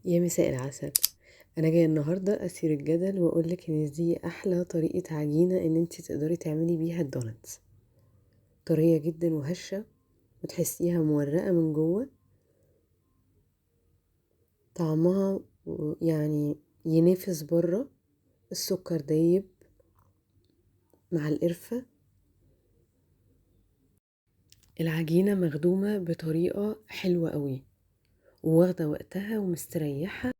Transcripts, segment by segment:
يا مساء العسل. انا جايه النهارده اثير الجدل واقول لك ان دي احلى طريقه عجينه ان انت تقدري تعملي بيها الدوناتس. طريه جدا وهشه وتحسيها مورقه من جوه. طعمها يعني ينافس بره. السكر دايب مع القرفه. العجينه مخدومه بطريقه حلوه قوي وواخده وقتها ومستريحه.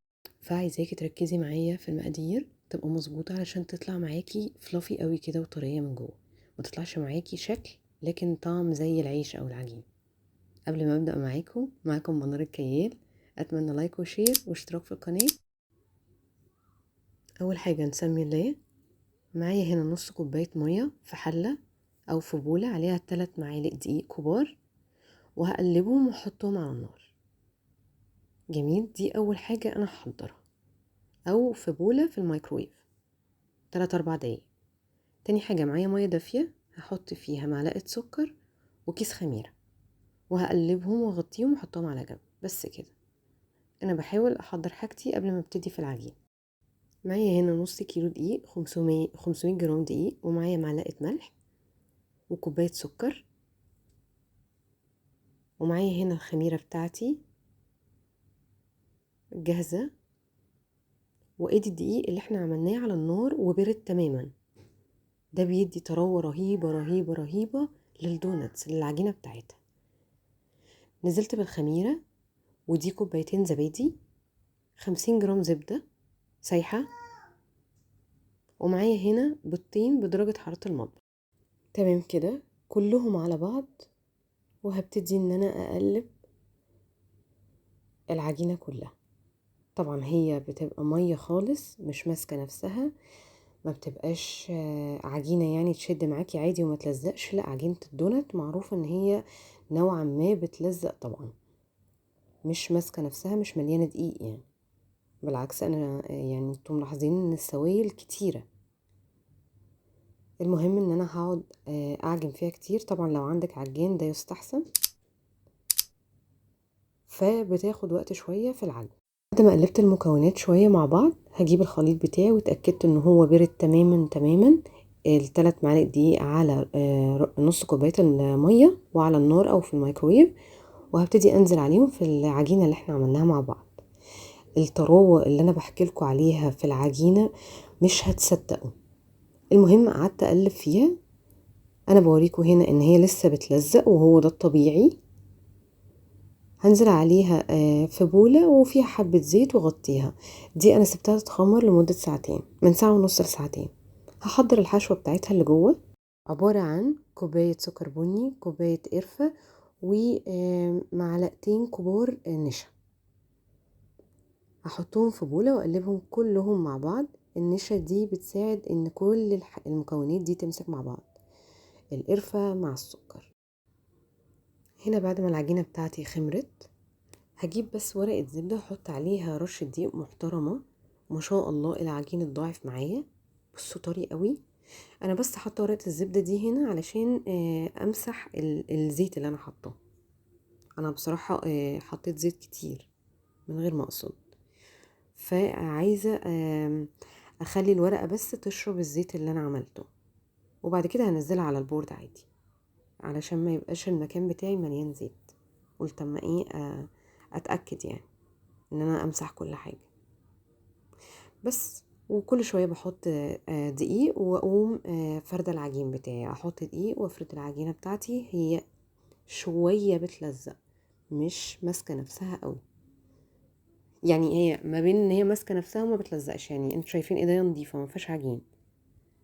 فعايزاكي تركزي معايا في المقادير تبقى مظبوطه علشان تطلع معاكي فلافي قوي كده وطريه من جوه، ما تطلعش معاكي شكل لكن طعم زي العيش او العجين. قبل ما ابدا معاكم منار الكيال. اتمنى لايك وشير واشتراك في القناه. اول حاجه نسمي الله. معايا هنا نص كوبايه ميه في حله او في بوله عليها 3 معالق دقيق كبار، وهقلبهم واحطهم على النار. جميل، دي اول حاجه انا هحضرها، او في بوله في الميكرويف 3 4 دقايق. تاني حاجة معايا مية دافية هحط فيها معلقة سكر وكيس خميرة، وهقلبهم واغطيهم واحطهم على جنب. بس كده انا بحاول احضر حاجتي قبل ما ابتدي في العجين. معايا هنا نص كيلو دقيق، 500 جرام دقيق، ومعايا معلقة ملح وكوباية سكر، ومعايا هنا الخميرة بتاعتي جاهزة، وادي الدقيق اللي احنا عملناه على النار وبرد تماما. ده بيدي طراوة رهيبة رهيبة رهيبة للدوناتس للعجينة بتاعتها. نزلت بالخميرة، ودي كوبايتين زبادي، 50 جرام زبدة سايحة، ومعايا هنا بيضتين بدرجة حرارة المطبخ. تمام كده كلهم على بعض، وهبتدي ان انا اقلب العجينة كلها. طبعا هي بتبقى مية خالص مش ماسكة نفسها، ما بتبقاش عجينة يعني تشد معاكي عادي وما تلزقش. لا، عجينة الدونات معروفة ان هي نوعا ما بتلزق طبعا، مش ماسكة نفسها، مش مليانة دقيق يعني. بالعكس، انا يعني انتم ملاحظين ان السوائل كتيرة. المهم ان انا هقعد اعجن فيها كتير. طبعا لو عندك عجين ده يستحسن، فبتاخد وقت شوية في العجن. بعد ما قلبت المكونات شوية مع بعض، هجيب الخليط بتاعي واتأكدت ان هو برد تماما تماما. الثلاث معالق دقيق على نص كوباية المية وعلى النار او في الميكرويف، وهبتدي انزل عليهم في العجينة اللي احنا عملناها مع بعض. الطراوة اللي انا بحكي لكم عليها في العجينة مش هتصدقوا. المهم قعدت اقلب فيها. انا بوريكم هنا ان هي لسه بتلزق وهو ده الطبيعي. هنزل عليها في بولة وفيها حبة زيت وغطيها. دي انا سبتها تتخمر لمدة ساعتين، من ساعة ونص لساعتين. هحضر الحشوة بتاعتها اللي جوه، عبارة عن كوباية سكر بني، كوباية قرفة، ومعلقتين كبار نشا. هحطهم في بولة واقلبهم كلهم مع بعض. النشا دي بتساعد ان كل المكونات دي تمسك مع بعض، القرفة مع السكر. هنا بعد ما العجينة بتاعتي خمرت، هجيب بس ورقة زبدة واحط عليها رشة دقيق محترمة. ما شاء الله العجين اتضاعف معايا. بصوا طري قوي. انا بس حاطه ورقة الزبدة دي هنا علشان امسح الزيت اللي انا حاطاه. انا بصراحة حطيت زيت كتير من غير ما اقصد، فعايزة اخلي الورقة بس تشرب الزيت اللي انا عملته، وبعد كده هنزلها على البورد عادي علشان ما يبقاش المكان بتاعي مليان زيت. قلت اما ايه اتأكد يعني ان انا امسح كل حاجة بس. وكل شوية بحط دقيق واقوم فردة العجين بتاعي. احط دقيق وافرد العجينة بتاعتي. هي شوية بتلزق، مش ماسكة نفسها قوي، يعني هي ما بين ان هي ماسكة نفسها وما بتلزقش. يعني انتوا شايفين ايديا نضيفة ما فيهاش عجين،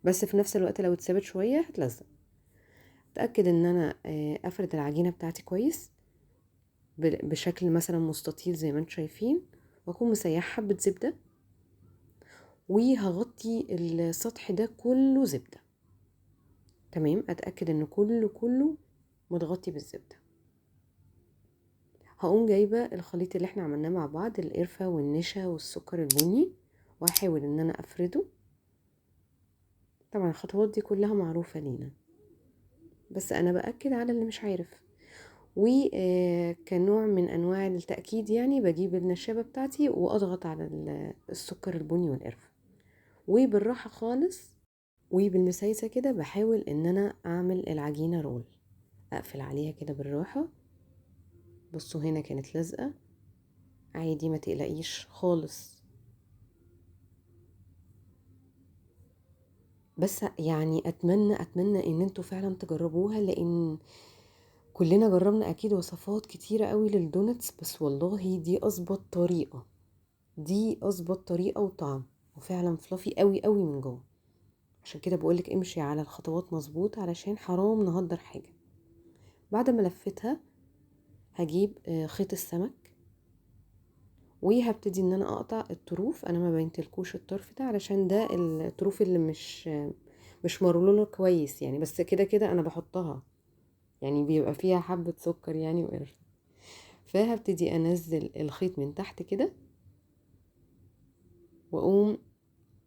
بس في نفس الوقت لو اتسابت شوية هتلزق. اتأكد ان انا افرد العجينة بتاعتي كويس بشكل مثلا مستطيل زي ما انتوا شايفين، واكون مسيحة حبة زبدة، وهغطي السطح ده كله زبدة. تمام، اتأكد ان كله متغطي بالزبدة. هقوم جايبة الخليط اللي احنا عملناه مع بعض، القرفة والنشا والسكر البني، وهحاول ان انا افرده. طبعا الخطوات دي كلها معروفة لينا، بس انا بأكد على اللي مش عارف. وكنوع من انواع التأكيد يعني بجيب النشابة بتاعتي واضغط على السكر البني والقرفة، وبالراحة خالص وبالمسايسة كده بحاول ان انا اعمل العجينة رول. اقفل عليها كده بالراحة. بصوا هنا كانت لازقة عادي، ما تقلقيش خالص. بس يعني اتمنى ان انتوا فعلا تجربوها، لان كلنا جربنا اكيد وصفات كتيرة قوي للدونتس، بس والله دي اظبط طريقة وطعم، وفعلا فلافي قوي قوي من جوه. عشان كده بقولك امشي على الخطوات مظبوط، علشان حرام نهدر حاجة. بعد ما لفتها هجيب خيط السمك، وهبتدي ان انا اقطع الطروف. انا ما بينتلكوش الطرف ده علشان ده الطروف اللي مش مرولة كويس يعني، بس كده كده انا بحطها يعني بيبقى فيها حبة سكر يعني وقرفة. فهبتدي انزل الخيط من تحت كده، واقوم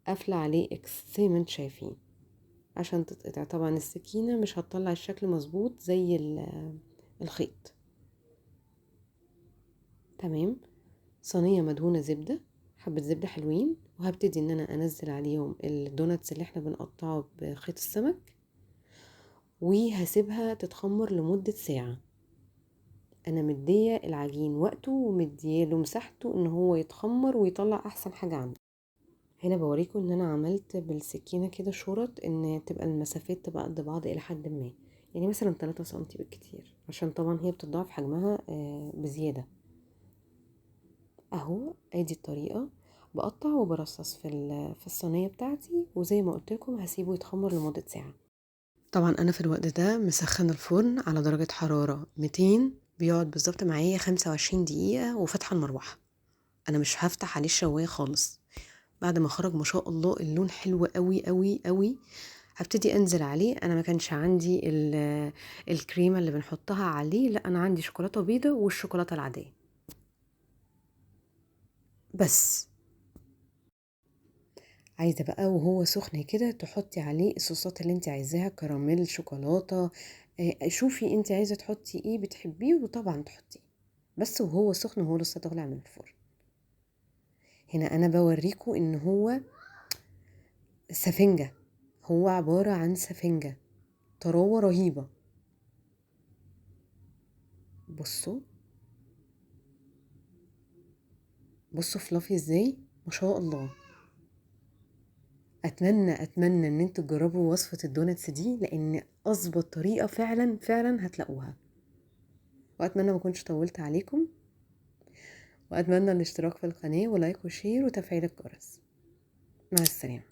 قافلة عليه اكس زي ما انتم شايفين عشان تتقطع. طبعا السكينة مش هتطلع الشكل مظبوط زي الخيط. تمام. صينية مدهونة زبدة، حبة زبدة حلوين، وهبتدي ان انا انزل عليهم الدوناتس اللي احنا بنقطعه بخيط السمك، وهسيبها تتخمر لمدة ساعة. انا مدية العجين وقته ومدياله مساحته ان هو يتخمر ويطلع احسن حاجة عنده. هنا بوريكم ان انا عملت بالسكينة كده شرط ان تبقى المسافات تبقى قد بعض الى حد ما، يعني مثلا 3 سنتي بالكتير، عشان طبعا هي بتضاعف حجمها بزيادة. اهو ادي الطريقة. بقطع وبرصص في الصينية بتاعتي، وزي ما قلت لكم هسيبه يتخمر لمدة ساعة. طبعا انا في الوقت ده مسخن الفرن على درجة حرارة 200، بيقعد بالظبط معايا 25 دقيقة، وفتح المروحة. انا مش هفتح عليه الشواية خالص. بعد ما خرج ما شاء الله اللون حلو قوي قوي قوي، هبتدي انزل عليه. انا ما كانش عندي الكريمة اللي بنحطها عليه، لا انا عندي شوكولاتة بيضة والشوكولاتة العادية بس. عايزة بقى وهو سخن كده تحطي عليه الصوصات اللي انت عايزاها، كراميل، شوكولاتة، شوفي انت عايزة تحطي ايه بتحبيه وطبعا تحطيه، بس وهو سخن وهو لسه طالع من الفرن. هنا انا بوريكم ان هو سفنجة، هو عبارة عن سفنجة، طراوة رهيبة. بصوا بصوا فلافي ازاي، ما شاء الله. اتمنى ان انتوا تجربوا وصفة الدوناتس دي، لان اظبط طريقة فعلا فعلا هتلاقوها. واتمنى ما كنتش طولت عليكم، واتمنى الاشتراك في القناة ولايك وشير وتفعيل الجرس. مع السلامة.